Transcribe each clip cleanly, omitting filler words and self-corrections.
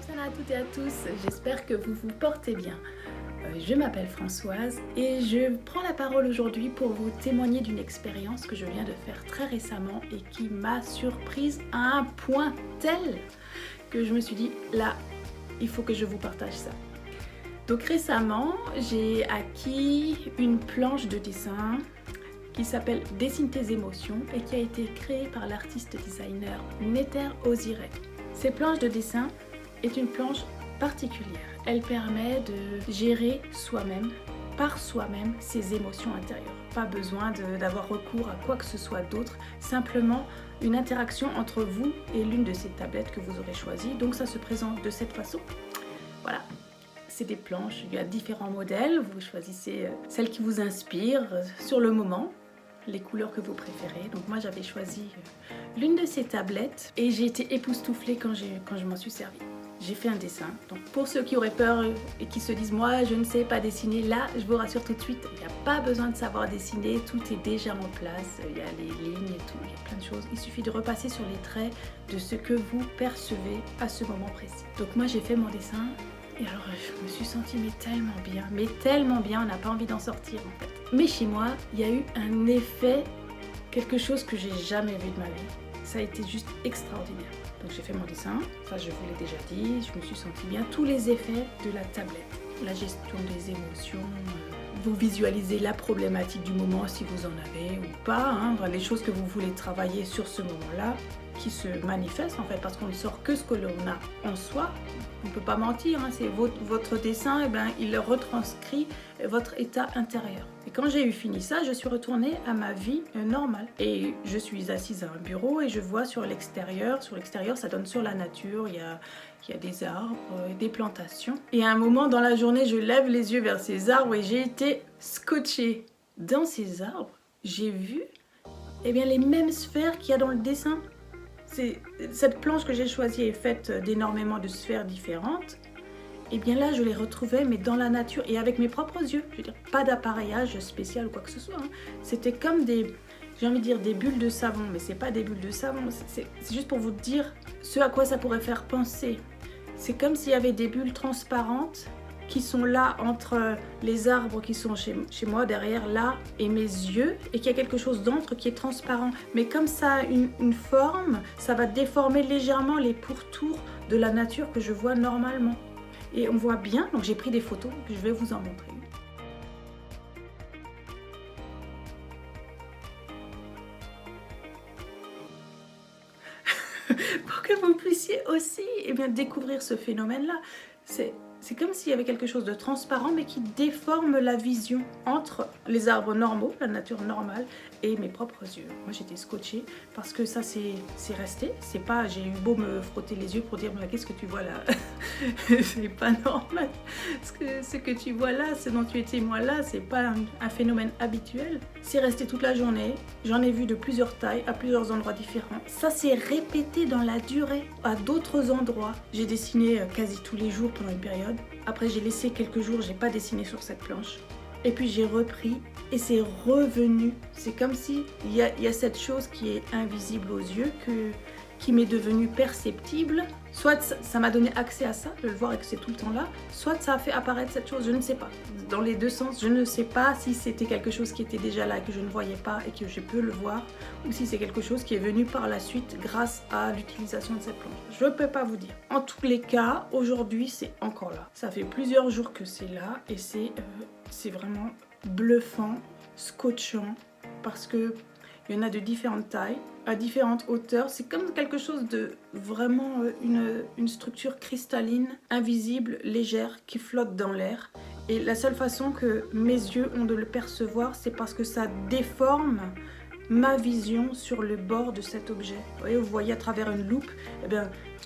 Salut à toutes et à tous, j'espère que vous vous portez bien. Je m'appelle Françoise et je prends la parole aujourd'hui pour vous témoigner d'une expérience que je viens de faire très récemment et qui m'a surprise à un point tel que je me suis dit là, il faut que je vous partage ça. Donc récemment, j'ai acquis une planche de dessin qui s'appelle Dessine tes émotions et qui a été créée par l'artiste designer Nether Oziré. Cette planche de dessin est une planche particulière. Elle permet de gérer soi-même, par soi-même, ses émotions intérieures. Pas besoin d'avoir recours à quoi que ce soit d'autre, simplement une interaction entre vous et l'une de ces tablettes que vous aurez choisies. Donc ça se présente de cette façon. Voilà. C'est des planches, il y a différents modèles, vous choisissez celle qui vous inspire sur le moment, les couleurs que vous préférez. Donc moi j'avais choisi l'une de ces tablettes et j'ai été époustouflée quand je m'en suis servie. J'ai fait un dessin. Donc pour ceux qui auraient peur et qui se disent moi je ne sais pas dessiner, là je vous rassure tout de suite, il n'y a pas besoin de savoir dessiner, tout est déjà en place, il y a les lignes et tout, il y a plein de choses. Il suffit de repasser sur les traits de ce que vous percevez à ce moment précis. Donc moi j'ai fait mon dessin. Et alors je me suis sentie mais tellement bien, on n'a pas envie d'en sortir en fait. Mais chez moi, il y a eu un effet, quelque chose que j'ai jamais vu de ma vie. Ça a été juste extraordinaire. Donc j'ai fait mon dessin, ça je vous l'ai déjà dit, je me suis sentie bien. Tous les effets de la tablette, la gestion des émotions, vous visualisez la problématique du moment si vous en avez ou pas, hein, les choses que vous voulez travailler sur ce moment-là qui se manifestent en fait parce qu'on ne sort que ce que l'on a en soi. On ne peut pas mentir, hein, c'est votre dessin, et ben, il retranscrit votre état intérieur. Et quand j'ai eu fini ça, je suis retournée à ma vie normale. Et je suis assise à un bureau et je vois sur l'extérieur. Sur l'extérieur, ça donne sur la nature, il y a des arbres, des plantations. Et à un moment dans la journée, je lève les yeux vers ces arbres et j'ai été scotchée. Dans ces arbres, j'ai vu les mêmes sphères qu'il y a dans le dessin. Cette planche que j'ai choisie est faite d'énormément de sphères différentes. Et bien là, je les retrouvais, mais dans la nature et avec mes propres yeux. Je veux dire, pas d'appareillage spécial ou quoi que ce soit. Hein. C'était comme j'ai envie de dire des bulles de savon, mais c'est pas des bulles de savon. C'est juste pour vous dire ce à quoi ça pourrait faire penser. C'est comme s'il y avait des bulles transparentes qui sont là entre les arbres qui sont chez moi, derrière là, et mes yeux, et qu'il y a quelque chose d'entre qui est transparent. Mais comme ça a une forme, ça va déformer légèrement les pourtours de la nature que je vois normalement. Et on voit bien, donc j'ai pris des photos, que je vais vous en montrer. Pour que vous puissiez aussi découvrir ce phénomène-là. C'est comme s'il y avait quelque chose de transparent mais qui déforme la vision entre les arbres normaux, la nature normale, et mes propres yeux. Moi j'étais scotchée parce que ça c'est resté. C'est pas, j'ai eu beau me frotter les yeux pour dire mais qu'est-ce que tu vois là. C'est pas normal. Ce que tu vois là, ce dont tu es témoin là, c'est pas un phénomène habituel. C'est resté toute la journée. J'en ai vu de plusieurs tailles, à plusieurs endroits différents. Ça s'est répété dans la durée, à d'autres endroits. J'ai dessiné quasi tous les jours pendant une période. Après j'ai laissé quelques jours, j'ai pas dessiné sur cette planche. Et puis j'ai repris et c'est revenu. C'est comme si il y a cette chose qui est invisible aux yeux qui m'est devenue perceptible. Soit ça m'a donné accès à ça, de le voir et que c'est tout le temps là, soit ça a fait apparaître cette chose, je ne sais pas. Dans les deux sens, je ne sais pas si c'était quelque chose qui était déjà là, que je ne voyais pas et que je peux le voir, ou si c'est quelque chose qui est venu par la suite grâce à l'utilisation de cette planche. Je ne peux pas vous dire. En tous les cas, aujourd'hui, c'est encore là. Ça fait plusieurs jours que c'est là et c'est vraiment bluffant, scotchant, parce que il y en a de différentes tailles, à différentes hauteurs. C'est comme quelque chose de vraiment une structure cristalline, invisible, légère, qui flotte dans l'air. Et la seule façon que mes yeux ont de le percevoir, c'est parce que ça déforme ma vision sur le bord de cet objet. Vous voyez à travers une loupe,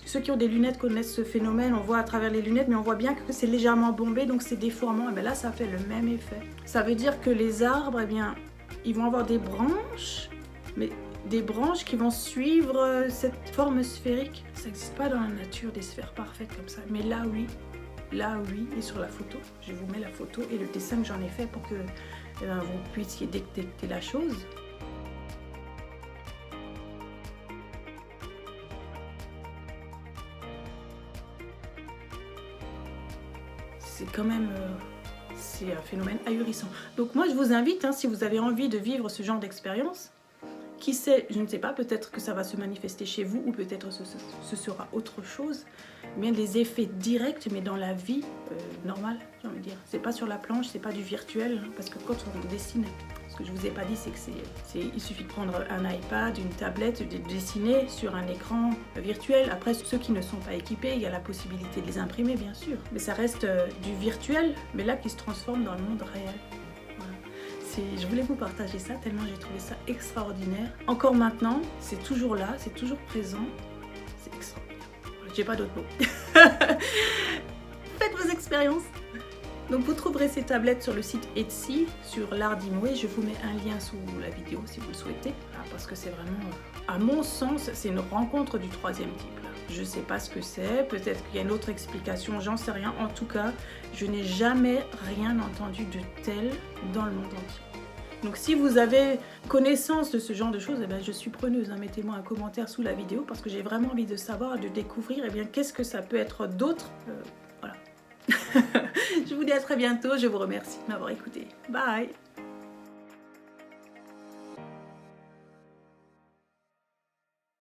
ceux qui ont des lunettes connaissent ce phénomène, on voit à travers les lunettes, mais on voit bien que c'est légèrement bombé, donc c'est déformant. Et là, ça fait le même effet. Ça veut dire que les arbres, ils vont avoir des branches, mais des branches qui vont suivre cette forme sphérique. Ça n'existe pas dans la nature des sphères parfaites comme ça, mais là oui, et sur la photo, je vous mets la photo et le dessin que j'en ai fait pour que vous puissiez détecter la chose. c'est quand même... c'est un phénomène ahurissant. Donc moi je vous invite, hein, si vous avez envie de vivre ce genre d'expérience, qui sait, je ne sais pas, peut-être que ça va se manifester chez vous ou peut-être ce sera autre chose. Bien des effets directs, mais dans la vie normale, j'ai envie de dire. C'est pas sur la planche, c'est pas du virtuel, hein, parce que quand on dessine, ce que je vous ai pas dit, c'est que il suffit de prendre un iPad, une tablette, de dessiner sur un écran virtuel. Après, ceux qui ne sont pas équipés, il y a la possibilité de les imprimer, bien sûr. Mais ça reste du virtuel, mais là qui se transforme dans le monde réel. Je voulais vous partager ça tellement j'ai trouvé ça extraordinaire. Encore maintenant, c'est toujours là, c'est toujours présent. C'est extraordinaire. J'ai pas d'autres mots. Faites vos expériences. Donc vous trouverez ces tablettes sur le site Etsy, sur l'art d'Imoé. Je vous mets un lien sous la vidéo si vous le souhaitez. Parce que c'est vraiment, à mon sens, c'est une rencontre du troisième type. Je sais pas ce que c'est, peut-être qu'il y a une autre explication, j'en sais rien. En tout cas, je n'ai jamais rien entendu de tel dans le monde entier. Donc si vous avez connaissance de ce genre de choses, eh bien, je suis preneuse. Hein. Mettez-moi un commentaire sous la vidéo parce que j'ai vraiment envie de savoir, de découvrir eh bien, qu'est-ce que ça peut être d'autre. Voilà. Je vous dis à très bientôt, je vous remercie de m'avoir écouté. Bye.